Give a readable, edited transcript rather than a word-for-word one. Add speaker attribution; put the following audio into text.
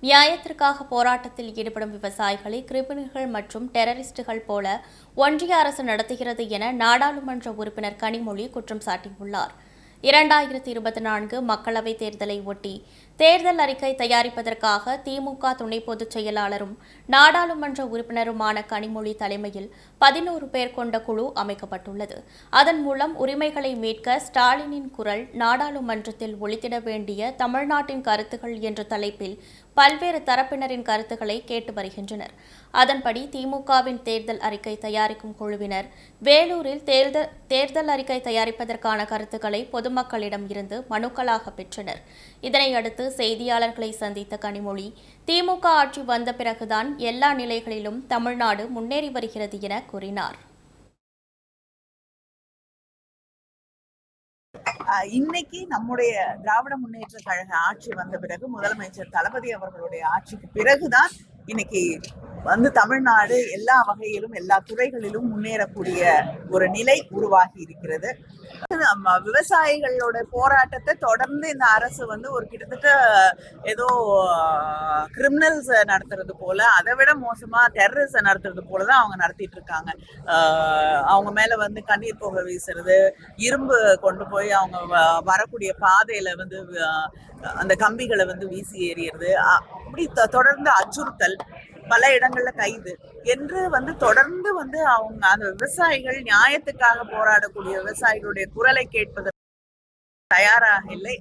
Speaker 1: நியாயத்திற்காக போராட்டத்தில் ஈடுபடும் விவசாயிகளை கிரிமினல்கள் மற்றும் டெரரிஸ்டுகள் போல ஒன்றிய அரசு நடத்துகிறது என நாடாளுமன்ற உறுப்பினர் கனிமொழி குற்றம் சாட்டியுள்ளார். 2024 மக்களவைத் தேர்தலை ஒட்டி தேர்தல் அறிக்கை தயாரிப்பதற்காக திமுக துணை பொதுச் செயலாளரும் நாடாளுமன்ற உறுப்பினருமான கனிமொழி தலைமையில் 11 பேர் கொண்ட குழு அமைக்கப்பட்டுள்ளது. அதன் மூலம் உரிமைகளை மீட்க ஸ்டாலினின் குரல் நாடாளுமன்றத்தில் ஒலித்திட வேண்டிய தமிழ்நாட்டின் கருத்துகள் என்ற தலைப்பில் பல்வேறு தரப்பினரின் கருத்துக்களை கேட்டு வருகின்றனர். அதன்படி திமுகவின் தேர்தல் அறிக்கை தயாரிக்கும் குழுவினர் வேலூரில் தேர்தல் அறிக்கை தயாரிப்பதற்கான கருத்துக்களை பொதுமக்களிடம் இருந்து மனுக்களாக பெற்றனர். இதனையடுத்து செய்தியாளர்களை சந்தித்த கனிமொழி, திமுக ஆட்சி வந்த பிறகுதான் எல்லா நிலைகளிலும் தமிழ்நாடு முன்னேறி வருகிறது என கூறினார்.
Speaker 2: இன்னைக்கு நம்முடைய திராவிட முன்னேற்ற கழக ஆட்சி வந்த பிறகு முதலமைச்சர் தளபதி அவர்களுடைய ஆட்சிக்கு பிறகுதான் இன்னைக்கு தமிழ்நாடு எல்லா வகையிலும் எல்லா துறைகளிலும் முன்னேறக்கூடிய ஒரு நிலை உருவாகி இருக்கிறது. விவசாயிகளோட போராட்டத்தை தொடர்ந்து இந்த அரசு ஒரு கிட்டத்தட்ட ஏதோ கிரிமினல்ஸ் நடத்துறது போல, அதை விட மோசமா டெரரிஸ்ட் நடத்துறது போலதான் அவங்க நடத்திட்டு இருக்காங்க. அவங்க மேல கண்ணீர் புகை வீசுறது, இரும்பு கொண்டு போய் அவங்க வரக்கூடிய பாதையில அந்த கம்பிகளை வீசி எறியறது, அப்படி தொடர்ந்து அச்சுறுத்தல், பல இடங்கள்ல கைது என்று தொடர்ந்து அவங்க அந்த விவசாயிகள் நியாயத்துக்காக போராடக்கூடிய விவசாயிகளுடைய குரலை கேட்பதற்கு தயாராக இல்லை.